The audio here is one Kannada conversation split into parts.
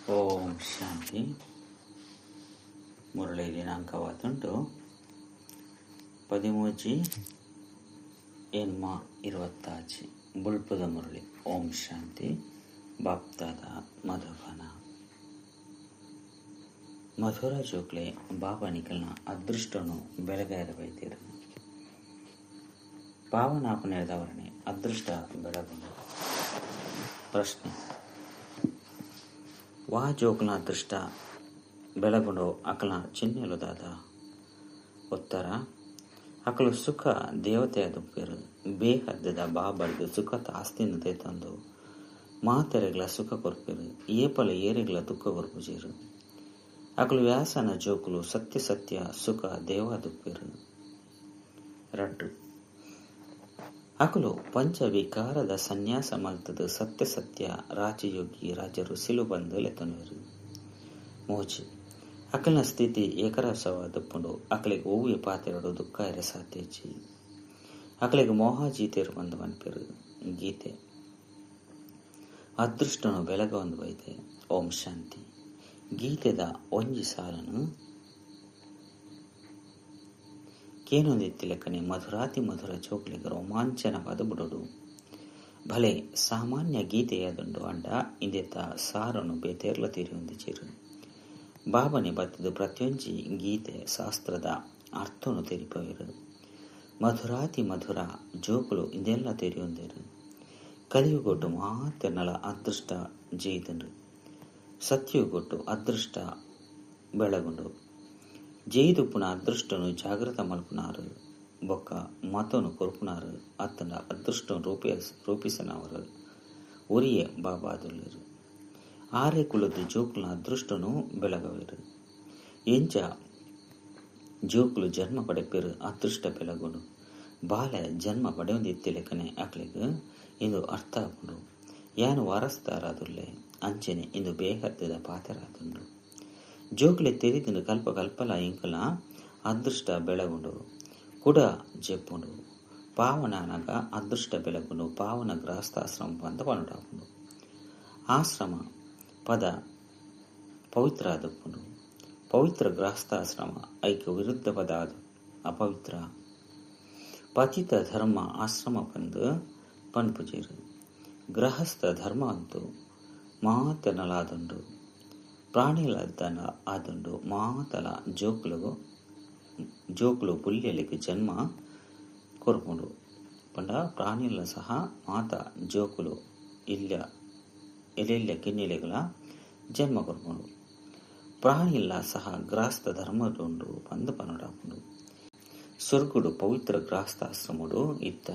ಓಂ ಶಾಂತಿ. ಮುರಳಿ ದಿನಾಂಕವಾದುಂಟು 13/8/26 ಬುಲ್ಪದ ಮುರಳಿ. ಓಂ ಶಾಂತಿ. ಬಾಪ್ತಾದ ಮಧುಬನ. ಮಧುರ ಜೋಕ್ಲೆ ಬಾಬಾ ನಿಖಲ್ನ ಅದೃಷ್ಟನು ಬೆಳಗಾಯದ ಬೈತೀರು. ಪಾವನಾಪನೆಯದವರನೆ ಅದೃಷ್ಟ ಬೆಳಗುಂಡು. ಪ್ರಶ್ನೆ: ವಾ ಜೋಕ್ಲ ಅದೃಷ್ಟ ಬೆಳಗುಂಡು ಅಕಲ್ನ ಚಿಹ್ನೆಲುದಾದ? ಉತ್ತರ: ಅಕಲು ಸುಖ ದೇವತೆಯ ದುಪ್ಪೇರು ಬೇಹದ್ದದ ಬಾಬರ್ದು ಸುಖದ ಆಸ್ತಿನ ತಂದು ಮಾತೆರೆಗಳ ಸುಖ ಕೊರ್ಪೇರು ಏಪಲ ಏರೆಗಳ ದುಃಖ ಕೊರ್ಪುಜೇರು. ಅಕಲು ವ್ಯಾಸನ ಜೋಕುಲು ಸತ್ಯ ಸತ್ಯ ಸುಖ ದೇವ ದುಪ್ಪೇರು. ರಡ್ಡು ಅಕಲು ಪಂಚವಿಕಾರದ ಸನ್ಯಾಸ ಮಲ್ತದ ಸತ್ಯ ಸತ್ಯ ರಾಜಯೋಗಿ ರಾಜರು ಸಿಲು ಬಂದು ಲೆತನುವರು. ಮೋಜಿ ಅಕಲ್ನ ಸ್ಥಿತಿ ಏಕರಸವ ದುಪ್ಪುಂಡು ಅಕಲಿಗೆ ಓವಿ ಪಾತೆರಡು ದುಃಖ ಎರೆ ಸಾತ್ಯಜಿ ಅಕಲಿಗೆ ಮೋಹಾಜೀತೇರು ಬಂದು ಮನ್ಪೇರು. ಗೀತೆ ಅದೃಷ್ಟನು ಬೆಳಗ ಒಂದು ಬೈತೆ. ಓಂ ಶಾಂತಿ. ಗೀತೆದ ಒಂಜಿ ಸಾಲನು ಕೇನೊಂದಿತ್ತಿ ಲೆಕ್ಕನೆ ಮಧುರಾತಿ ಮಧುರ ಚೋಕ್ಲಿಗೆ ರೋಮಾಂಚನವಾದ ಬುಡೋಡು. ಭಲೆ ಸಾಮಾನ್ಯ ಗೀತೆಯಾದುಂಡು ಅಂಡ ಇಂದೆತ್ತ ಸಾರನು ಬೇತೇರ್ಲ ತೀರಿ ಹೊಂದಿಚಿರು. ಬಾಬನೆ ಬತ್ತದು ಪ್ರತಿಯೊಂಜಿ ಗೀತೆ ಶಾಸ್ತ್ರದ ಅರ್ಥನು ತೆರಿಪವಿರು. ಮಧುರಾತಿ ಮಧುರ ಜೋಕುಲು ಇಂದೆಲ್ಲ ತೆರಿ ಹೊಂದಿರು. ಕಲಿಯುಗೊಟ್ಟು ಮಾತೆರ್ನಲ ಅದೃಷ್ಟ ಜೈದನು. ಸತ್ಯುಗೊಟ್ಟು ಅದೃಷ್ಟ ಬೆಳಗುಂಡು. ಜೈದುಪ್ಪುನ ಅದೃಷ್ಟನು ಜಾಗೃತ ಮಲ್ಪುನಾರು ಬೊಕ್ಕ ಮತನು ಕೊರ್ಪುನಾರು ಅತ್ತನ ಅದೃಷ್ಟನು ರೂಪಿಸನವರು ಒರಿಯೇ ಬಾಬಾದುಲ್ಲೇರು. ಆರೆ ಕುಲದ ಜೋಕುಲ ಅದೃಷ್ಟನು ಬೆಳಗವೇರು. ಎಂಚ ಜೋಕುಲು ಜನ್ಮ ಪಡೆಪೇರು ಅದೃಷ್ಟ ಬೆಳಗುಂಡು. ಬಾಲ ಜನ್ಮ ಪಡೆಯೊಂದಿತ್ತಿ ಲೆಕ್ಕನೆ ಅಕ್ಲಿಗೆ ಇಂದು ಅರ್ಥ ಆಗುಂಡು. ಯಾನು ವಾರಸ್ದಾರಾದುಲ್ಲೆ ಅಂಚನೆ ಇಂದು ಬೇಹದ್ದದ ಪಾತೆರಾದುಂಡು. ಜೋಕುಲೆ ತೆರಿದಿಂದ ಕಲ್ಪ ಕಲ್ಪಲ ಇಂಕಲ ಅದೃಷ್ಟ ಬೆಳಗುಂಡು ಕುಡ ಜೆಪ್ಪುಂಡು. ಪಾವನಾನಗ ಅದೃಷ್ಟ ಬೆಳಗುಂಡು. ಪಾವನ ಗೃಹಸ್ಥಾಶ್ರಮ ಬಂದ ಪನುಡಾಪುಂಡು. ಆಶ್ರಮ ಪದ ಪವಿತ್ರ ಆದುಪ್ಪುಂಡು. ಪವಿತ್ರ ಗೃಹಸ್ಥಾಶ್ರಮ ಐಕ್ಯ ವಿರುದ್ಧ ಪದ ಆದು ಅಪವಿತ್ರ. ಪತಿತ ಧರ್ಮ ಆಶ್ರಮ ಬಂದು ಪನ್ಪುಜೇರು. ಗೃಹಸ್ಥ ಧರ್ಮ ಅಂತೂ ಮಾತನಲಾದುಂಡು. ಪ್ರಾಣಿಲದ್ದನ ಆದುಂಡು ಮಾತಲ ಜೋಕುಲು ಪುಲ್ಯಲಿಗೆ ಜನ್ಮ ಕೊರ್ಪುಂಡು. ಪಂಡ ಪ್ರಾಣಿಲ ಸಹ ಮಾತ ಜೋಕುಲು ಇಲ್ಲೆಲ್ಲ ಕಿನ್ನಿಲೆಗಳ ಜನ್ಮ ಕೊರ್ಪುಂಡು. ಪ್ರಾಣಿಲ್ಲ ಸಹ ಗೃಹಸ್ಥ ಧರ್ಮದುಂಡು ಬಂದು ಪನುಡಾಪುಂಡು. ಸ್ವರ್ಗುಡು ಪವಿತ್ರ ಗೃಹಸ್ಥಾಶ್ರಮುಡು ಇತ್ತ.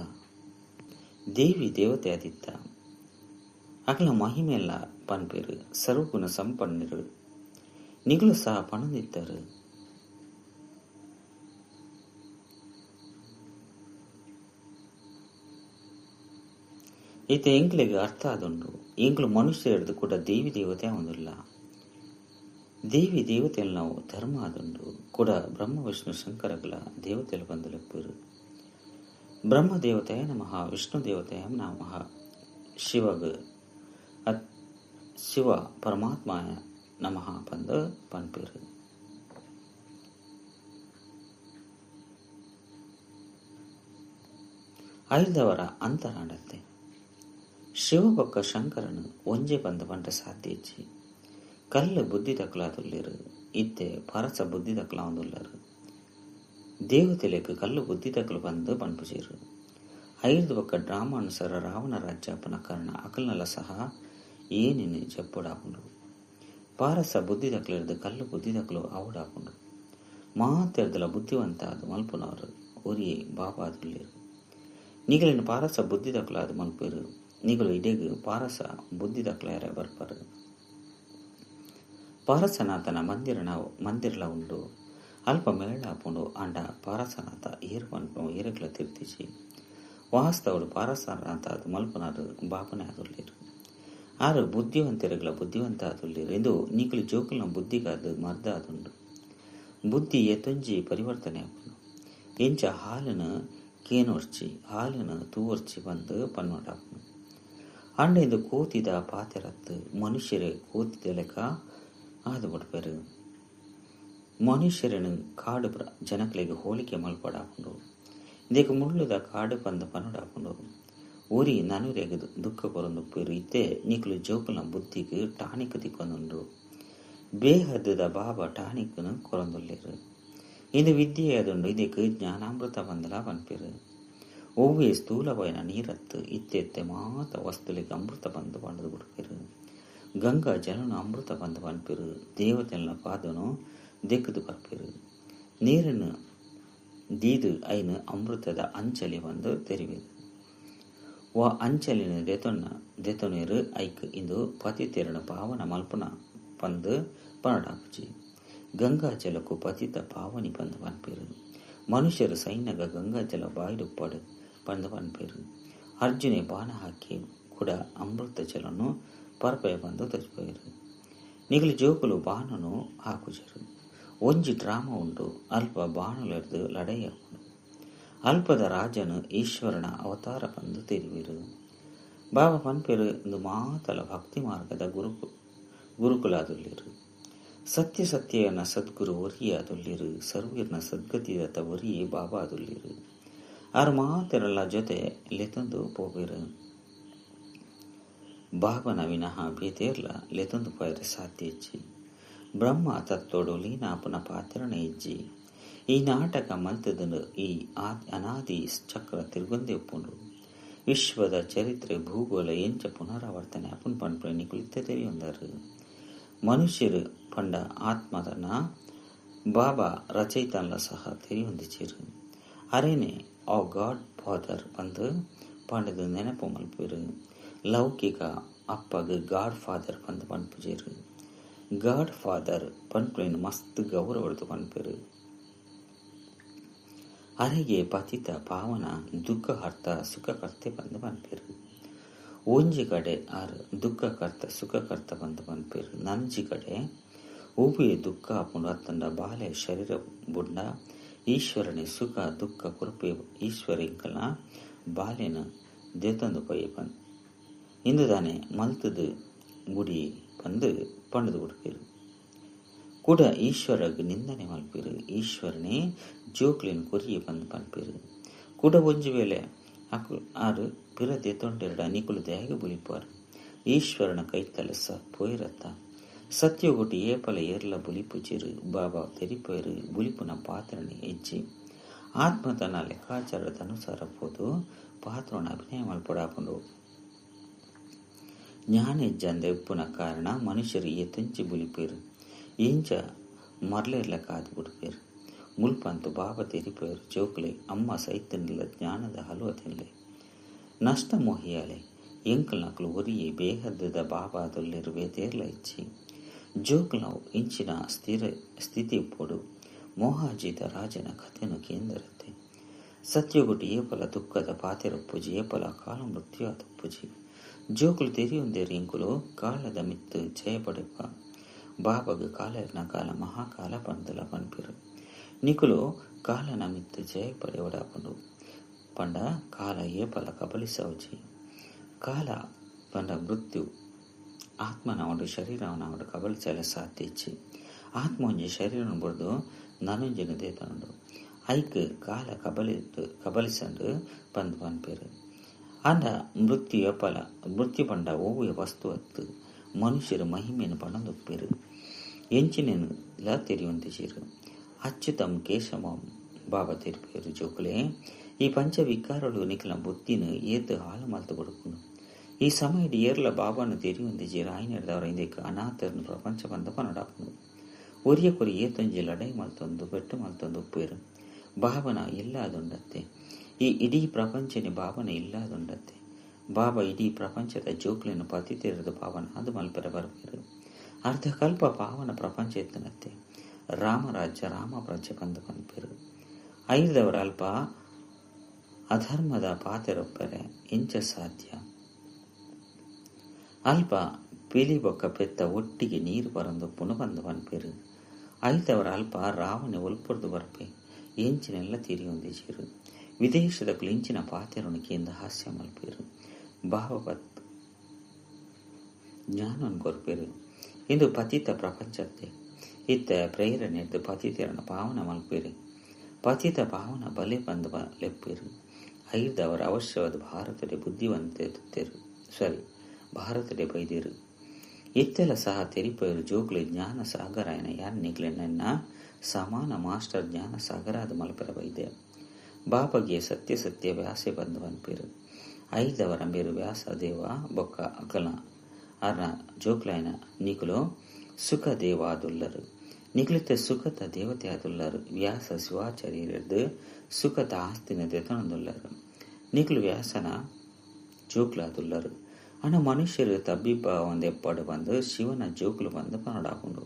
ದೇವಿ ದೇವತೆ ಅದಿತ್ತ. ಅಕಲ ಮಹಿಮೆಲ್ಲ ಪನ್ಪೇರು. ಸರ್ವಗುಣ ಸಂಪನ್ನರು ನಿಗಳು ಸಹ ಪಣದಿತ್ತರು. ಈತ ಎಂಕ್ಲಿಗೆ ಅರ್ಥ ಆದುಂಡು. ಎಂಕ್ಲು ಮನುಷ್ಯ ಹಿಡಿದು ಕೂಡ ದೇವಿ ದೇವತೆ ಒಂದಿಲ್ಲ. ದೇವಿ ದೇವತೆಯಲ್ಲಿ ನಾವು ಧರ್ಮ ಆದುಂಡು ಕೂಡ ಬ್ರಹ್ಮ ವಿಷ್ಣು ಶಂಕರಗಳ ದೇವತೆಯಲ್ಲಿ ಬಂದು ಲೆಪ್ಪರು. ಬ್ರಹ್ಮ ದೇವತೆಯ ನಮಃ, ವಿಷ್ಣು ದೇವತೆಯ ನಮಃ, ಶಿವ ಪರಮಾತ್ಮಾಯ ನಮಃ ಬಂದು ಪನ್ಪೇರು. ಐದವರ ಅಂತರಾಂಡತ್ತೆ ಶಿವ ಬೊಕ್ಕ ಶಂಕರನು ಒಂಜೆ ಬಂದ ಬಂಡ ಸಾಧ್ಯಜ್ಜಿ. ಕಲ್ಲು ಬುದ್ಧಿ ತಕ್ಕಲಾದುಲ್ಲೇರು. ಇತ್ತೆ ಪರಸ ಬುದ್ಧಿ ತಕ್ಕಲಾವುದುಲ್ಲರು. ದೇವತೆಲೆಗೆ ಕಲ್ಲು ಬುದ್ಧಿ ತಕ್ಕಲು ಬಂದು ಪನ್ಪುಜೇರು. ಐದು ಬೊಕ್ಕ ಡ್ರಾಮಾನುಸಾರ ರಾವಣ ರಾಜ್ಯಾಪನ ಕಾರಣ ಅಕಲ್ನಲ್ಲ ಸಹ ಏನೇನು ಜಪ್ಪುಡಾಪುಂಡು. ಪಾರಸ ಬುದ್ಧಿ ತಕ್ಕಲಿರ್ದು ಕಲ್ಲು ಬುದ್ಧಿ ತಕ್ಕಲು ಅವಡಾಪುಂಡು. ಮಾತೆರ್ದಲ ಬುದ್ಧಿವಂತ ಅದು ಮಲ್ಪುನವರು ಒರಿಯೇ ಬಾಬಾದುಲ್ಲೇರು. ನಿಗಳಿನ ಪಾರಸ ಬುದ್ಧಿ ತಕ್ಕಲಾದು ಮಲ್ಪೇರು. ನಿಗಳು ಇಡೆಗೆ ಪಾರಸ ಬುದ್ಧಿ ತಕ್ಕಲಾರ ಬರ್ಪರು. ಪಾರಸನಾಥನ ಮಂದಿರಲ ಉಂಡು. ಅಲ್ಪ ಮೇಳಾಪುಂಡು ಅಂಡ ಪಾರಸನಾಥ ಏರುಗಳ ತಿರ್ತಿಸಿ ವಾಸ್ತವಡು ಪಾರಸನಾಥ ಅದು ಮಲ್ಪನಾರು ಬಾಪನೆ ಆದುಲ್ಲೇರು. ಆರು ಬುದ್ಧಿವಂತರುಗಳ ಬುದ್ಧಿವಂತ ಆದುಲ್ಲೇರು ಎಂದು ನಿಗಳು ಜೋಕುಲ್ನ ಬುದ್ಧಿಗಾದ ಮರ್ದ ಆದುಂಡು. ಬುದ್ಧಿ ಎತ್ತೊಂಜಿ ಪರಿವರ್ತನೆ ಆಪುಂಡು. ಎಂಚ ಹಾಲಿನ ಕೇನೋರ್ಚಿ ಹಾಲಿನ ತೂವರ್ಚಿ ಬಂದು ಪನ್ನೋಡಾಪುಂಡು. ಅಂಡೆಂದು ಕೂತಿದ ಪಾತೆರತ್ತು ಮನುಷ್ಯರೇ ಕೂತಿದ ಲೆಕ್ಕ ಆದು ಬಿಡ್ಪೇರು. ಮನುಷ್ಯರನ್ನು ಕಾಡು ಜನಗಳಿಗೆ ಹೋಲಿಕೆ ಮಲ್ಪಡಾಕೊಂಡು ಇದಕ್ಕೆ ಮುಳ್ಳುದ ಕಾಡು ಪಂದ ಪನ್ನಡಾಕೊಂಡು ಊರಿ ನನುರೆಗೆ ದುಃಖ ಕೊರೊಂದುಪ್ಪೇರು. ಇತ್ತೆ ನಿಕ್ಲು ಜೋಕುಲ ಬುದ್ಧಿಗೆ ಟಾನಿಕ್ ತಿಕ್ಕೊಂದುಂಡ್ರು. ಬೇಹದ್ದದ ಬಾಬಾ ಟಾನಿಕ್ನು ಕೊರೊಂದುಲ್ಲೇರು. ಇದು ವಿದ್ಯೆಯದುಂಡು ಇದಕ್ಕೆ ಜ್ಞಾನಾಮೃತ ಬಂದಲ ಪನ್ಪೇರು. ಒವ್ವೇ ಸ್ಥೂಲವಾಯಿನ ನೀರತ್ತು ಇತ್ತೆತ್ತೆ ಮಾತ ವಸ್ತುಲಿಗೆ ಅಮೃತ ಬಂದು ಪಂಡದು ಬಿಡ್ಪೇರು. ಗಂಗಾ ಜಲನು ಅಮೃತ ಬಂದು ಪನ್ಪೇರು. ದೇವತೆಲ್ಲ ಪಾದನು ದೆಕ್ಕದು ಬರ್ಪೇರು. ನೀರನ್ನು ದೀದು ಐನು ಅಮೃತದ ಅಂಚಲಿ ಬಂದು ತೆರಿವೇರು. ಅಂಚಲಿನ ದೆತೊನೇರು ಐಕ್ ಇಂದು ಪತಿತೆರನು ಪಾವನ ಮಲ್ಪನ ಪಂದು ಪನಡಾಪುಜಿ. ಗಂಗಾಜಲಕ್ಕೂ ಪತಿತ ಪಾವನಿ ಪಂದು ಪನ್ಪೇರು. ಮನುಷ್ಯರು ಸೈನ್ಯಗ ಗಂಗಾಜಲ ಬಾಯಿಡುಪ್ಪಾಡು ಪಂದು ಪನ್ಪೇರು. ಅರ್ಜುನೆ ಬಾಣ ಹಾಕಿ ಕೂಡ ಅಮೃತ ಜಲನು ಪರ್ಪಯ ಬಂದು ತಜ್ಪೇರು. ನಿಗಲು ಜೋಕುಲು ಬಾಣನು ಹಾಕುಜರು. ಒಂಜಿ ಡ್ರಾಮ ಉಂಡು ಅಲ್ಪ ಬಾಣುಲೆರ್ದು ಲಡೆಯಾಪುಂಡು. ಅಲ್ಪದ ರಾಜನು ಈಶ್ವರನ ಅವತಾರ ಬಂದು ತೆರಿವಿರು. ಬಾಬಾ ಪನ್ಪೇರು ಇಂದು ಮಾತಲ ಭಕ್ತಿ ಮಾರ್ಗದ ಗುರುಕುಲಾದುಲ್ಲಿರು. ಸತ್ಯ ಸತ್ಯನ ಸದ್ಗುರು ಒರಿಯಾದುಲ್ಲಿರು. ಸರ್ವೀರ್ನ ಸದ್ಗತಿದತ್ತ ಒರಿಯೇ ಬಾಬಾ ಅದುಲ್ಲಿರು. ಆರು ಮಾತೆರಲ್ಲ ಜೊತೆ ಲೆತೊಂದು ಪೋಬೇರು. ಬಾಬನ ವಿನಃ ಬೇತೇರ್ಲ ಲೆತೊಂದು ಪೈರೆ ಸಾಧ್ಯ ಇಜ್ಜಿ. ಬ್ರಹ್ಮ ತತ್ತೋಡು ಲೀನಾಪುನ ಪಾತ್ರನೇ ಇಜ್ಜಿ. ಈ ನಾಟಕ ಮಲ್ತದನು ಈ ಅನಾದಿ ಚಕ್ರ ತಿರುಗೊಂದೇ ಉಪ್ಪುಂಡು. ವಿಶ್ವದ ಚರಿತ್ರೆ ಭೂಗೋಳ ಎಂಚ ಪುನರಾವರ್ತನೆ ಅಪುನ್ ಪನ್ಪುಳ ನಿಕುಳಿತ ತೆರಿಯೊಂದರು. ಮನುಷ್ಯರು ಪಂಡ ಆತ್ಮದನ ಬಾಬಾ ರಚಯಿತನ್ಲ ಸಹ ತೆರಿಯೊಂದಿಚಿರು. ಅರೇನೆ ಆ ಗಾಡ್ ಫಾದರ್ ಬಂದು ಪಂಡದು ನೆನಪು ಮಲ್ಪೇರು. ಲೌಕಿಕ ಅಪ್ಪಗ ಗಾಡ್ ಫಾದರ್ ಬಂದು ಪನ್ಪುಜೇರು. ಗಾಡ್ ಫಾದರ್ ಪನ್ಪುಳಿನ ಮಸ್ತ್ ಗೌರವಡ್ದು ಪನ್ಪೇರು. ಅರೆಗೆ ಪತಿತ ಪಾವನ ದುಃಖಕರ್ತ ಸುಖಕರ್ತೆ ಬಂದು ಪನ್ಪೇರು. ಒಂಜಿ ಕಡೆ ಆರು ದುಃಖಕರ್ತ ಸುಖಕರ್ತ ಬಂದು ಪನ್ಪೇರು. ನಂಜಿ ಕಡೆ ಉಭಯ ದುಃಖ ಆಪುಂಡು ಅತ್ತಂಡ ಬಾಲೆ ಶರೀರ ಬುಂಡ ಈಶ್ವರನೇ ಸುಖ ದುಃಖ ಕುರುಪೆ ಈಶ್ವರ ಇಂಕಲ್ನ ಬಾಲೆನ ದೇತಂದು ಪೊಯ್ಯ ಪಂದ್ ಇಂದು ತಾನೆ ಮಲ್ತದು ಗುಡಿ ಬಂದು ಪಂಡದು ಬಿಡ್ಪೇರು. ಕೂಡ ಈಶ್ವರಗ್ ನಿಂದನೆ ಮಲ್ಪೇರು. ಈಶ್ವರನೇ ಜೋಕ್ಲಿನ ಕೊರಿಯೆ ಬಂದು ಪನ್ಪೇರು. ಕೂಡ ಒಂಜು ವೇಳೆ ಆರು ಪಿರದೆ ತೊಂಡೆರಡ ನಿಕುಲು ದೇಹಗೆ ಬುಲಿಪಾರು. ಈಶ್ವರನ ಕೈತಲಸ ಪೋಯಿರತ್ತ ಸತ್ಯಗೊಟ್ಟು ಏಪಲ ಏರ್ಲ ಬುಲಿಪುಜಿರು. ಬಾಬಾ ತೆರಿಪೋಯರು ಬುಲಿಪುನ ಪಾತ್ರನೆ ಹೆಜ್ಜಿ. ಆತ್ಮತನ ಲೆಕ್ಕಾಚಾರದ ಅನುಸಾರ ಪೋದು ಪಾತ್ರನ ಅಭಿನಯ ಮಲ್ಪಡಾಪುಂಡು. ಜ್ಞಾನ ಹೆಜ್ಜಂದ ಉಪ್ಪುನ ಕಾರಣ ಮನುಷ್ಯರು ತುಂಚಿ ಬುಲಿಪೇರು. ಇಂಚ ಮರ್ಲೆರ್ಲ ಕಾದು ಬಿಡ್ಪೇರು. ಮುಲ್ಪಂತು ಬಾಬಾ ತೆರಿಪೇರು. ಜೋಕ್ಲೆ ಅಮ್ಮ ಸೈತನಿಲ್ಲ ಜ್ಞಾನದ ಹಲುವ ತಿನ್ಲೆ ನಷ್ಟ ಮೋಹಿಯಾಲೆ ಎಂಕಲ್ ನಕಲು ಒರಿಯೇ ಬೇಹದ್ದದ ಬಾಬಾ ಅದೊಲ್ಲಿರುವೆ ತೇರ್ಲ ಇಚ್ಚಿ. ಜೋಕ್ಲವು ಇಂಚಿನ ಸ್ಥಿತಿ ಪೋಡು ಮೋಹಾಜಿತ ರಾಜನ ಕಥೆನು ಕೇಂದ್ರತೆ. ಸತ್ಯಗೊಟ್ಟು ಏಪಲ ದುಃಖದ ಪಾತೆರಪ್ಪುಜಿ ಏಪಲ ಕಾಲ ಮೃತ್ಯು ಆದಪ್ಪುಜಿ. ಜೋಕುಲು ತೆರಿಯೊಂದೇರು ಇಂಕುಲು ಕಾಲದ ಮಿತ್ತು ಜಯಪಡೆಪ. ಬಾಬಾಗ ಕಾಲರ್ನ ಕಾಲ ಮಹಾಕಾಲ ಪಂದಲ ಪನ್ಪಿರು. ನಿಕುಲು ಕಾಲನ ಮಿತ್ತು ಜಯಪಡೆ ಒಡಾಪಂಡು ಪಂಡ ಕಾಲ ಏಪಲ ಕಬಲಿಸವಜಿ. ಕಾಲ ಪಂಡ ಮೃತ್ಯು ಆತ್ಮನವಡು ಶರೀರವನವಡು ಕಬಲಿಸಲ ಸಾಧ್ಯ ಇಚ್ಚಿ. ಆತ್ಮ ಒಂಜಿ ಶರೀರನ ಬುಡ್ದು ನನೊಂಜಿನ ದೇತನುಂಡು. ಐಕ್ ಕಾಲ ಕಬಲಿಸಂಡು ಪಂದು ಪನ್ಪೇರು. ಅಂಡ ಮೃತ್ಯು ಏಪಲ ಮೃತ್ಯು ಪಂಡ ಓವುಯ ವಸ್ತು ಅತ್ತು ಮನುಷ್ಯರು ಮಹಿಮೆಯನ್ನು ಪಣಂದುಪ್ಪೇರು. ಎಂಚಿನೆಲ್ಲ ತೆರಿಯೊಂದಿಸಿರು. ಅಚ್ಯುತಂ ಕೇಶವಂ ಬಾಬಾ ತೆರಿಪೇರು. ಜೋಕುಲೆ ಈ ಪಂಚವಿಕಾರಗಳು ನಿಖಿಲ ಬುದ್ಧಿನ ಏತು ಹಾಳು ಮಲ್ತು ಕೊಡುಕುಂಡು. ಈ ಸಮಯದ ಏರ್ಲ ಬಾಬಾನು ತೆರಿಯೊಂದಿಜಿರು. ಆಯ್ನೆಡ್ದವರ ಇಂದಕ್ಕೆ ಅನಾಥರನ್ನು ಪ್ರಪಂಚ ಬಂದ ಪನಡಾಪುಂಡು. ಒರಿಯ ಕೊರಿ ಏತೊಂಜಿ ಲಡೈ ಮಲ್ತೊಂದು ಬೆಟ್ಟು ಮಲ್ತೊಂದು ಉಪ್ಪೇರು. ಬಾಬನ ಇಲ್ಲಾದುಂಡತ್ತೆ. ಈ ಇಡೀ ಪ್ರಪಂಚನೇ ಬಾಬನ ಇಲ್ಲಾದುಂಡತ್ತೆ. ಬಾಬಾ ಇಡೀ ಪ್ರಪಂಚದ ಜೋಕ್ಲಿನ ಪತಿತೆರೆದು ಪಾವನ ಅದು ಮಲ್ಪೆರ ಬರ್ಪೇರು. ಅರ್ಧಕಲ್ಪ ಪಾವನ ಪ್ರಪಂಚ ಎತ್ತನತ್ತೆ. ರಾಮರಾಜ್ಯ ರಾಮಪ್ರಾಜ್ಯ ಬಂದು ಪನ್ಪೇರು. ಐದವರ ಅಲ್ಪ ಅಧರ್ಮದ ಪಾತೆರೊಪ್ಪರೆ ಎಂಚ ಸಾಧ್ಯ. ಅಲ್ಪ ಪಿಲಿ ಬೊಕ್ಕ ಪೆತ್ತ ಒಟ್ಟಿಗೆ ನೀರು ಬರಂದು ಪುನಬಂದು ಪನ್ಪೇರು. ಐದವರ ಅಲ್ಪ ರಾವಣ ಒಲ್ಪೊರ್ದು ಬರ್ಪೆ ಎಂಚಿನೆಲ್ಲ ತಿರಿಯೊಂದಿಸಿರು. ವಿದೇಶದ ಕ್ಲಿಂಚಿನ ಪಾತೆರೊಣಕಿಯಿಂದ ಹಾಸ್ಯ ಮಲ್ಪೇರು. ಜ್ಞಾನವನ್ನು ಕೊರ್ಪೇರು. ಇಂದು ಪತಿತ ಪ್ರಪಂಚತೆ ಇತ್ತ ಪ್ರೇರಣೆ ಎದ್ದು ಪತಿತರನ್ನು ಪಾವನ ಮಲ್ಪೇರು. ಪತಿತ ಪಾವನ ಬಲೆ ಬಂದ ಲೆಪ್ಪೇರು. ಐದವರ ಅವಶ್ಯವಾದ ಭಾರತದ ಬುದ್ಧಿವಂತೆರು ಭಾರತದ ಬೈದಿರು. ಇತ್ತೆಲ್ಲ ಸಹ ತೆರಿಪೇರು ಜೋಕ್ಲಿ ಜ್ಞಾನ ಸಾಗರಾಯನ ಯಾನ್ ನಿಗ್ಲೆನ್ನ ಸಮಾನ ಮಾಸ್ಟರ್ ಜ್ಞಾನ ಸಾಗರಾದ ಮಲ್ಪರ ಬೈದೆ. ಬಾಬಗೆ ಸತ್ಯ ವ್ಯಾಸೆ ಬಂದು ಅನ್ಪೇರು. ಐದವರ ಮೇರು ವ್ಯಾಸ ದೇವ ಬೊಕ್ಕ ಅಕಲ ಅರ್ನ ಜೋಕ್ಲಾಯನ ನಿಕುಲು ಸುಖ ದೇವ ಆದುಲ್ಲರು. ನಿಖಿಲಿತ ಸುಖದ ದೇವತೆ ಆದುಲ್ಲರು. ವ್ಯಾಸ ಶಿವಾಚಾರ್ಯರದ್ದು ಸುಖದ ಆಸ್ತಿನ ದೆತನದುಲ್ಲರು. ನಿಖಿಲು ವ್ಯಾಸನ ಜೋಕ್ಲಾದುಲ್ಲರು. ಅಣ್ಣ ಮನುಷ್ಯರು ತಬ್ಬಿಬ್ಬ ಎಪ್ಪಡು ಬಂದು ಶಿವನ ಜೋಕ್ಲು ಬಂದು ಪನಡಾಕೊಂಡು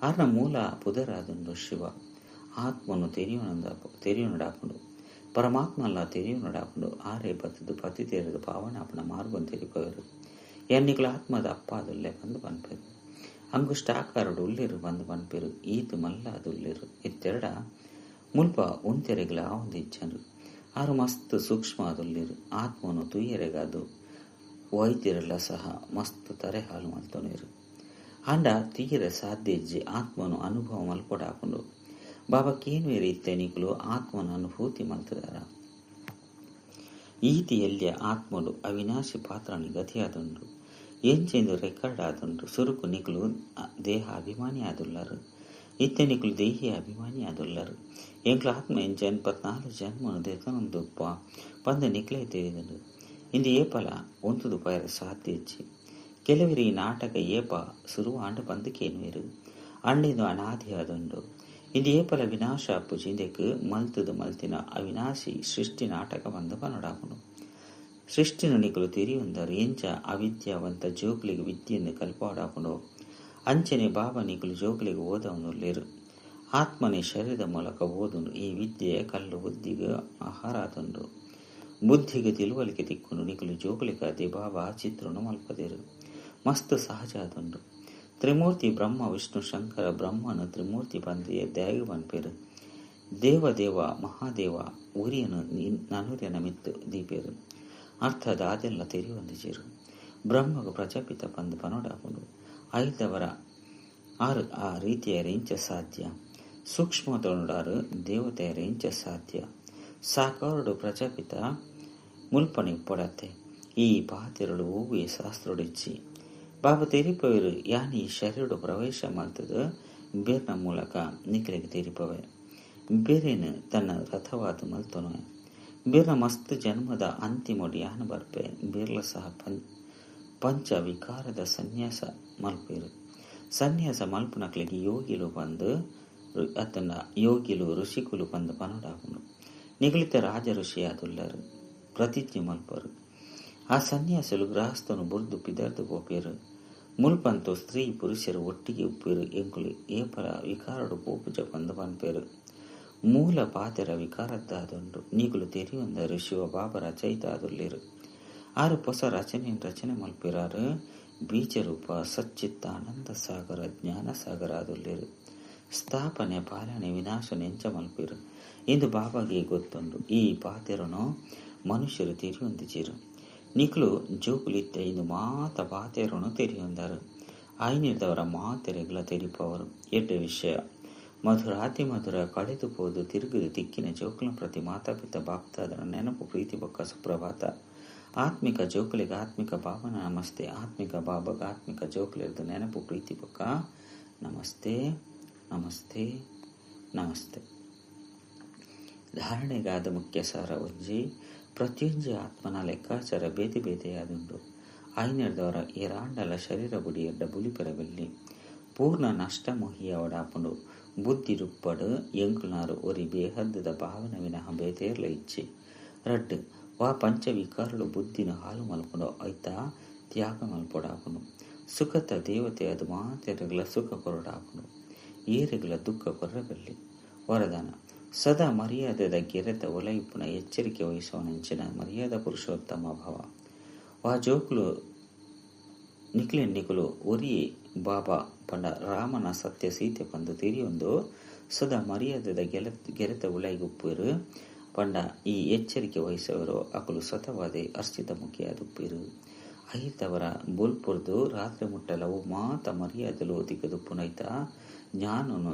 ಅರ್ನ ಮೂಲ ಪುದರಾದುಂಡು ಶಿವ ಆತ್ಮನು ತೆರಿಯುನಡಾಕೊಂಡು ಪರಮಾತ್ಮಲ್ಲ ತೆರಿಯುನಡಾಕೊಂಡು ಆರೇ ಬತ್ತದು ಪತಿ ತೆರೆದು ಪಾವನಾಪನ ಮಾರ್ಗವನ್ನು ತೆರಿಪವರು. ಎನ್ನಿಕಲ ಆತ್ಮದ ಅಪ್ಪಾದುಲ್ಲೆ ಬಂದು ಪನ್ಪೇರು. ಅಂಗುಷ್ಟಾಕಾರಡು ಉಲ್ಲಿರು ಬಂದು ಪನ್ಪೇರು. ಈತು ಮಲ್ಲ ಅದುಲ್ಲಿರು. ಇತ್ತೆರಡ ಮುಲ್ಪ ಉಂತೆರೆಗಳ ಆವಂದಿಚ್ಚರು. ಆರು ಮಸ್ತ್ ಸೂಕ್ಷ್ಮ ಅದುಲ್ಲಿರು. ಆತ್ಮನು ತುಯ್ಯರೆಗಾದು ವೈದ್ಯರೆಲ್ಲ ಸಹ ಮಸ್ತ್ ತರೆ ಹಾಲು ಮಲ್ತೊನೇರು. ಅಂಡ ತೀರ ಸಾಧ್ಯಜ್ಜಿ ಆತ್ಮನು ಅನುಭವ ಮಲ್ಪೊಡಾಕೊಂಡು ಬಾಬಕ್ಕೇನು ಇತ್ತೆ ನಿಕುಲು ಆತ್ಮನ ಅನುಭೂತಿ ಮಲ್ತದಾರ. ಈತಿಯಲ್ಯ ಆತ್ಮಡು ಅವಿನಾಶಿ ಪಾತ್ರನಿ ಗತಿಯಾದುಂಡು. ಎಂಚೆಂದು ರೆಕಾರ್ಡ್ ಆದುಂಡು. ಸುರುಕು ನಿಕುಲು ದೇಹ ಅಭಿಮಾನಿ ಆದುಲ್ಲರು. ಇತ್ತೆ ನಿಕುಲು ದೇಹಿಯ ಅಭಿಮಾನಿ ಆದುಲ್ಲರು. ಎಂಕ್ಲ ಆತ್ಮ ಎಂಚ 84 ಜನ್ಮನು ದೆತನೊಂದು ಪಂದ ನಿಕ್ಲೆ ತಿಳಿದುಂಡು. ಇಂದು ಏಪಲ ಒಂದುದು ಪೈರ ಸಾಧ್ಯಜ್ಜಿ. ಕೆಲವರಿ ನಾಟಕ ಏಪ ಸುರುವಾಂಡ ಬಂದಕೇನುವೆರು. ಅಂಡಿಂದು ಅನಾದಿ ಆದುಂಡು. ಇಂದು ಏಪಲ ವಿನಾಶ ಅಪ್ಪು ಜಿಂದೆಕ್ ಮಲ್ತದು ಮಲ್ತಿನ ಅವಿನಾಶಿ ಸೃಷ್ಟಿ ನಾಟಕ ಬಂದು ಪನಡಾಪುನು. ಸೃಷ್ಟಿನ ನಿಕುಲು ತಿರಿಯುಂದರು. ಎಂಚ ಅವಿದ್ಯಾವಂತ ಜೋಕ್ಲಿಗೆ ವಿದ್ಯೆಯನ್ನು ಕಲ್ಪಾಡಾಪುಂಡು. ಅಂಚನೆ ಬಾಬಾ ನಿಕುಲು ಜೋಕ್ಲಿಗೆ ಓದವನುಲ್ಲೇರು. ಆತ್ಮನೇ ಶರೀರದ ಮೂಲಕ ಓದುಂಡು. ಈ ವಿದ್ಯೆ ಕಲ್ಲು ಬುದ್ಧಿಗೆ ಆಹಾರ ಆದುಂಡು. ಬುದ್ಧಿಗೆ ತಿಳುವಳಿಕೆ ತಿಕ್ಕುಂಡು. ನಿಕುಲು ಜೋಕ್ಲಿಗಾದೆ ಬಾಬಾ ಚಿತ್ರನು ಮಲ್ಪದೇರು. ಮಸ್ತ್ ಸಹಜ ಆದುಂಡು. ತ್ರಿಮೂರ್ತಿ ಬ್ರಹ್ಮ ವಿಷ್ಣು ಶಂಕರ ಬ್ರಹ್ಮನು ತ್ರಿಮೂರ್ತಿ ಬಂದಿಯ ದ್ಯಾಗಿ ಬನ್ಪೇರು. ದೇವದೇವ ಮಹಾದೇವ ಉರಿಯನು ನನುರ್ಯನ ಮಿತ್ತು ದೀಪೇರು. ಅರ್ಥದ ಅದೆಲ್ಲ ತೆರಿಯೊಂದಿಜೇರು. ಬ್ರಹ್ಮಗ ಪ್ರಜಾಪಿತ ಬಂದು ಪನೋಡಾಕೊಂಡು ಐದವರ ಆರು ಆ ರೀತಿಯ ರೇಂಚ ಸಾಧ್ಯ. ಸೂಕ್ಷ್ಮದೊಂಡಾರು ದೇವತೆಯ ರೇಂಚ ಸಾಧ್ಯ. ಸಾಕಾರಡು ಪ್ರಜಾಪಿತ ಮುಲ್ಪನೆ ಪೊಡತ್ತೆ. ಈ ಪಾತಿರಳು ಹೂವಿ ಶಾಸ್ತ್ರೊಡಿಚ್ಚಿ ಬಾಬಾ ತೆರಿಪವರು ಯಾನಿ ಶರೀರ ಪ್ರವೇಶ ಮಾಡ್ತದ ಬೇರ್ನ ಮೂಲಕ ನಿಖಲಿಗೆ ತೆರಿಪವೆ. ಬೇರೇನು ತನ್ನ ರಥವಾದ ಮಲ್ತೊನ ಬೇರ್ನ ಮಸ್ತ್ ಜನ್ಮದ ಅಂತಿಮೊಡಿ ಯಾನ ಬರ್ಪೆ. ಬೇರ್ಲ ಸಹ ಪಂಚ ವಿಕಾರದ ಸನ್ಯಾಸ ಮಲ್ಪೇರು. ಸನ್ಯಾಸ ಮಲ್ಪನಕ್ಲಿಗೆ ಯೋಗಿಲು ಬಂದು ಅತನ ಯೋಗಿಲು ಋಷಿಕುಲು ಬಂದು ಪನಡಾಪುಂಡು. ನಿಗಲಿತ ರಾಜ ಋಷಿ ಆದುಲ್ಲರು. ಪ್ರತಿಜ್ಞೆ ಮಲ್ಪರು. ಆ ಸನ್ಯಾಸಲು ಗೃಹಸ್ಥನು ಬುರ್ದು ಪಿದರ್ದು ಪೋಪೇರು. ಮುಲ್ಪಂತು ಸ್ತ್ರೀ ಪುರುಷರು ಒಟ್ಟಿಗೆ ಉಪ್ಪೇರು. ಎಂಕುಲು ಏಪಲ ವಿಕಾರಡು ಪೋಪುಜ ಬಂದು ಪನ್ಪೇರು. ಮೂಲ ಪಾತೆರ ವಿಕಾರದ್ದಾದುಂಡು. ನೀಗುಲು ತೆರಿಯೊಂದರು ಶಿವ ಬಾಬ ರಚಯಿತ ಆದುಲ್ಲೇರು. ಆರು ಹೊಸ ರಚನೆ ಮಲ್ಪಿರಾರು. ಬೀಜರೂಪ ಸಚ್ಚಿತ್ತ ಆನಂದ ಸಾಗರ ಜ್ಞಾನ ಸಾಗರ ಆದುಲ್ಲೇರು. ಸ್ಥಾಪನೆ ಪಾಲನೆ ವಿನಾಶ ನೆಂಚ ಮಲ್ಪಿರು. ಇಂದು ಬಾಬಾಗೆ ಗೊತ್ತುಂಡು. ಈ ಪಾತೆರನು ಮನುಷ್ಯರು ತೆರಿಯೊಂದಿಜಿರು. ನಿಕ್ಲು ಜೋಕುಲಿತ್ತ ಇಂದು ಮಾತ ಪಾತೆರನು ತೆರಿಯೊಂದರು. ಆಯ್ನಿರ್ದವರ ಮಾತೆರೆಗಳ ತೆರಿಪವರು. ಎಡ್ಡ ವಿಷಯ ಮಧುರಾತಿ ಮಧುರ ಕಳೆದು ಹೋದು ತಿರುಗುದು ತಿಕ್ಕಿನ ಜೋಕುಲ ಪ್ರತಿ ಮಾತಾಪಿತ ಬಾಪ್ತಾದರ ನೆನಪು ಪ್ರೀತಿ ಬೊಕ್ಕ ಸುಪ್ರಭಾತ. ಆತ್ಮಿಕ ಜೋಕುಲಿಗೆ ಆತ್ಮಿಕ ಬಾಬನ ನಮಸ್ತೆ. ಆತ್ಮಿಕ ಬಾಬಾಗ ಆತ್ಮಿಕ ಜೋಕುಲಿರ್ದು ನೆನಪು ಪ್ರೀತಿ ಬೊಕ್ಕ ನಮಸ್ತೆ ನಮಸ್ತೆ ನಮಸ್ತೆ. ಧಾರಣೆಗಾದ ಮುಖ್ಯ ಸಾರ ಒಂಜಿ ಪ್ರತಿಯೊಂಜಿ ಆತ್ಮನ ಲೆಕ್ಕಾಚಾರ ಬೇತೆ ಬೇತೆಯಾದುಂಡು. ಐನೆರ್ದವರ ಏರಾಂಡಲ ಶರೀರ ಬುಡಿ ಎಡ್ಡ ಬುಲಿಪೆರವೆಲ್ಲಿ ಪೂರ್ಣ ನಷ್ಟ ಮೊಹಿಯ ಒಡಾಪುಂಡು. ಬುದ್ಧಿ ರುಪ್ಪಡು ಎಂಕುನಾರು ಒರಿ ಬೇಹದ್ದದ ಭಾವನ ವಿನಃ ಬೇತೇರ್ಲ ಇಚ್ಚಿ ರಡ್ಡು ವಾ ಪಂಚ ವಿಕಾರಳು ಬುದ್ಧಿನ ಹಾಲು ಮಲ್ಪುಂಡು. ಐತ ತ್ಯಾಗ ಮಲ್ಪೊಡಾಪುಂಡು. ಸುಖತ ದೇವತೆ ಅದು ಮಾತೆರೆಗಳ ಸುಖ ಕೊರಡಾಪುಂಡು. ಏರೆಗಳ ದುಃಖ ಕೊರ್ರಬೆಲ್ಲಿ ವರದಾನ ಸದಾ ಮರ್ಯಾದೆದ ಗೆರೆತ ಒಲೈಪುನ ಎಚ್ಚರಿಕೆ ವಹಿಸುವನಂಚಿನ ಮರ್ಯಾದ ಪುರುಷೋತ್ತಮ ಭವ. ವಾ ಜೋಕುಲು ನಿಕ್ಲು ಒರಿ ಬಾಬಾ ಪಂಡ ರಾಮನ ಸತ್ಯ ಸೀತೆ ಪಂದು ತಿರಿಯೊಂದು ಸದಾ ಮರ್ಯಾದೆದ ಗೆರೆತ ಉಲೈಗುಪ್ಪಿರು ಪಂಡ ಈ ಎಚ್ಚರಿಕೆ ವಹಿಸವರು ಅಕಲು ಸತವಾದೆ ಅರ್ಚಿತ ಮುಖಿಯಾದುಪ್ಪಿರು. ಐತವರ ಬುಲ್ಪುರ್ದು ರಾತ್ರಿ ಮುಟ್ಟಲವು ಮಾತ ಮರ್ಯಾದೆಲು ಒದಿಗದು ಪುನೈತ ಜ್ಞಾನನು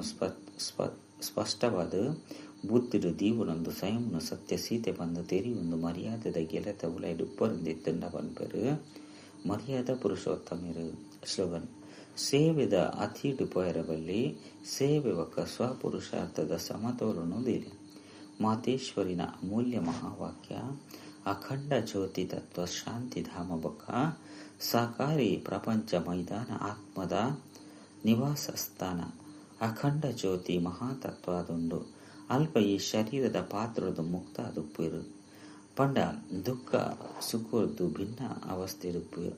ಸ್ಪಷ್ಟವಾದ ಬುದ್ಧಿಡು ದೀವುನೊಂದು ಸ್ವಯಂನು ಸತ್ಯ ಸೀತೆ ಬಂದು ತೆರಿಯೊಂದು ಮರ್ಯಾದೆದ ಗೆಲತ ಉಲೈಡು ಉಪ್ಪರಿಂದಿ ತಿಂಡ ಪನ್ಪೆರು ಮರ್ಯಾದ ಪುರುಷೋತ್ತಮಿರು. ಸ್ಲೋಗನ್: ಸೇವೆದ ಅತೀಡು ಪೊಯರಬಲ್ಲಿ ಸೇವೆ ಒಕ್ಕ ಸ್ವಪುರುಷಾರ್ಥದ ಸಮತೋಲನು ದಿಲೆ. ಮಾತೇಶ್ವರಿನ ಅಮೂಲ್ಯ ಮಹಾವಾಕ್ಯ ಅಖಂಡ ಜ್ಯೋತಿ ತತ್ವ ಶಾಂತಿಧಾಮ ಬೊಕ್ಕ ಸಾಕಾರಿ ಪ್ರಪಂಚ ಮೈದಾನ ಆತ್ಮದ ನಿವಾಸ ಸ್ಥಾನ. ಅಖಂಡ ಜ್ಯೋತಿ ಮಹಾತತ್ವಾದೊಂದು ಅಲ್ಪ ಈ ಶರೀರದ ಪಾತ್ರದ ಮುಕ್ತ ದುಪ್ಪಿರು ಪಂಡ ದುಃಖ ಸುಖದ್ದು ಭಿನ್ನ ಅವಸ್ಥೆ ದುಪ್ಪಿರು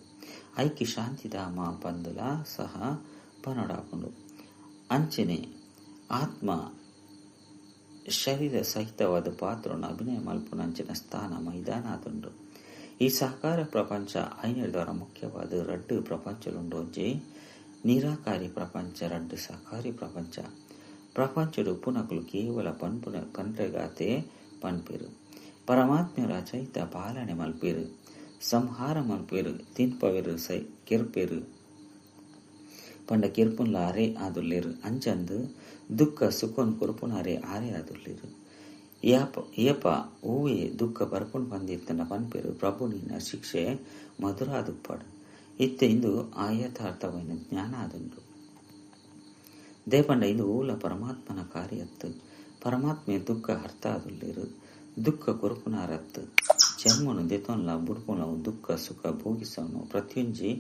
ಐಕಿ ಶಾಂತಿಧಾಮ ಪಂದುಲ ಸಹ ಪನೊಡಾಪುಂಡು. ಅಂಚನೆ ಆತ್ಮ ಶರೀರ ಸಹಿತವಾದ ಪಾತ್ರವನ್ನು ಅಭಿನಯ ಮಲ್ಪುನಂಚಿನ ಸ್ಥಾನ ಮೈದಾನ ಆದುಂಡು. ಈ ಸಹಕಾರ ಪ್ರಪಂಚ ಐನರ್ದವರ ಮುಖ್ಯವಾದ ರಡ್ಡು ಪ್ರಪಂಚಲುಂಡೋಂಜಿ ನಿರಾಕಾರಿ ಪ್ರಪಂಚ ರಡ್ಡು ಸಹಕಾರಿ ಪ್ರಪಂಚ. ಪ್ರಪಂಚಡು ಪುನಕಲು ಕೇವಲ ಪಂಡ್ರೆಗಾತೆ ಪನ್ಪೆರು ಪರಮಾತ್ಮ ರಚಯಿತ ಪಾಲನೆ ಮಲ್ಪೆರು ಸಂಹಾರ ಮಲ್ಪೆರು ತಿನ್ಪವೆರು ಕೆರ್ಪೆರು ಪಂಡ ಕೆರ್ಪುನ್ಲ ಅರೆ ಆದುಲ್ಲೆರು ಅಂಚಂದು ದುಃಖ ಸುಖನ್ ಕೊರ್ಪುನಾರೆ ಆರೆ ಆದುಲ್ಲೆರು ಏಪ ಹೂವೇ ದುಃಖ ಬರ್ಪುನ್ ಬಂದಿತ್ತನ ಪನ್ಪೆರು ಪ್ರಭು ನಿನ್ನ ಶಿಕ್ಷೆ ಮಧುರಾದುಪ್ಪಡು ಇತ್ತೆ ಇಂದು ಆಯಥಾರ್ಥವೈನ ಜ್ಞಾನ ಆದುಂಡು. ದೇಪಂಡ ಇಂದು ಊಲ ಪರಮಾತ್ಮನ ಕಾರ್ಯತ್ತು ಪರಮಾತ್ಮೆ ದುಃಖ ಅರ್ಥ ಆದುಲ್ಲೆರು ದುಃಖ ಕೊರ್ಪುನಾರತ್ತು ಜನ್ಮನು ದೆತೊನ್ಲ ಬುಡ್ಪುನವು ದುಃಖ ಸುಖ ಭೋಗಿಸವನು ಪ್ರತ್ಯುಂಜಿ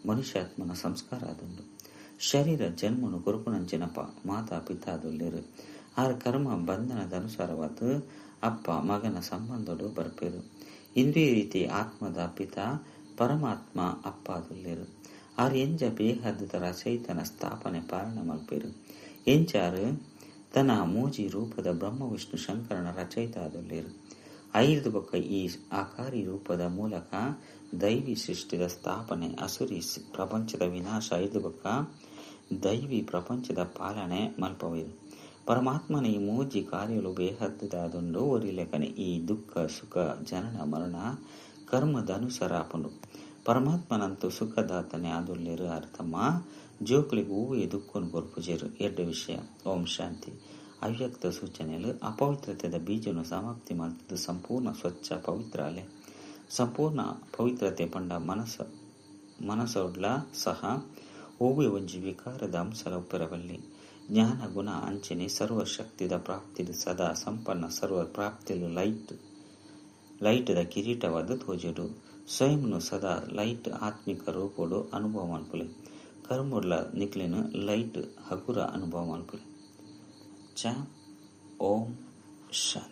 ಮನುಷ್ಯಾತ್ಮನ ಸಂಸ್ಕಾರ ಆದುಂಡು. ಶರೀರ ಜನ್ಮನು ಕೊರ್ಪುನಂಚಿನ ಮಾತಾ ಪಿತಾದುಲ್ಲೆರು ಆರ ಕರ್ಮ ಬಂಧನದ ಅನುಸಾರವಾದ ಅಪ್ಪ ಮಗನ ಸಂಬಂಧಡು ಬರ್ಪೆರು. ಇಂದೇ ರೀತಿ ಆತ್ಮದ ಪಿತ ಪರಮಾತ್ಮ ಅಪ್ಪ ಆದುಲ್ಲೆರು ಆರು ಎಂಜ ಬೇಹದ್ದ ರಚಯಿತನ ಸ್ಥಾಪನೆ ಪಾಲನ ಮಲ್ಪೆರು ಎಂಚಾರು ತನ್ನ ಮೂಜಿ ರೂಪದ ಬ್ರಹ್ಮ ವಿಷ್ಣು ಶಂಕರನ ರಚಯಿತ ಆದುಲ್ಲೆರು. ಐದು ಬೊಕ್ಕ ಈ ಆಕಾರಿ ರೂಪದ ಮೂಲಕ ದೈವಿ ಸೃಷ್ಟಿದ ಸ್ಥಾಪನೆ ಅಸುರಿ ಪ್ರಪಂಚದ ವಿನಾಶ ಐದು ಬೊಕ್ಕ ದೈವಿ ಪ್ರಪಂಚದ ಪಾಲನೆ ಮಲ್ಪವೆರು. ಪರಮಾತ್ಮನ ಈ ಮೂಜಿ ಕಾರ್ಯಲು ಬೇಹದ್ದಾದುಂಡು ಒರಿ ಲೆಕ್ಕನೆ ಈ ದುಃಖ ಸುಖ ಜನನ ಮರಣ ಕರ್ಮದ ಅನುಸಾರ ಆಪುಂಡು. ಪರಮಾತ್ಮನಂತೂ ಸುಖದಾತನೇ ಆದುಲ್ಲೆರು ಅರ್ಥಮ್ಮ ಜೋಕ್ಲಿಗೆ ಹೂವೇ ದುಃಖನು ಕೊರ್ಪುಜೆರು ಎಡ್ಡ ವಿಷಯ. ಓಂ ಶಾಂತಿ. ಅವ್ಯಕ್ತ ಸೂಚನೆಲು ಅಪವಿತ್ರತೆದ ಬೀಜನು ಸಮಾಪ್ತಿ ಮಾಡ್ತದ್ದು ಸಂಪೂರ್ಣ ಸ್ವಚ್ಛ ಪವಿತ್ರ ಅಲೆ ಸಂಪೂರ್ಣ ಪವಿತ್ರತೆ ಪಂಡ ಮನಸ್ಸೊಡ್ಲ ಸಹ ಹೂವೇ ಒಂಜಿ ವಿಕಾರದ ಅಂಶಲ ಉಪ್ಪರವಲ್ಲಿ ಜ್ಞಾನ ಗುಣ ಅಂಚನೆ ಸರ್ವ ಶಕ್ತಿದ ಪ್ರಾಪ್ತಿಲು ಸದಾ ಸಂಪನ್ನ ಸರ್ವ ಪ್ರಾಪ್ತಿಲು ಲೈಟ್ದ ಕಿರೀಟವಾದ ತೋಜುಡು ಸ್ವಯಂನು ಸದಾ ಲೈಟ್ ಆತ್ಮಿಕ ರೂಪೋಡು ಅನುಭವ ಮಲ್ಪುಲೆ ಕರ್ಮುಡ್ಲ ನಿಕ್ಲೆನು ಲೈಟ್ ಹಗುರ ಅನುಭವ ಮಲ್ಪುಲೆ. ಓಂ ಶಾಂತಿ.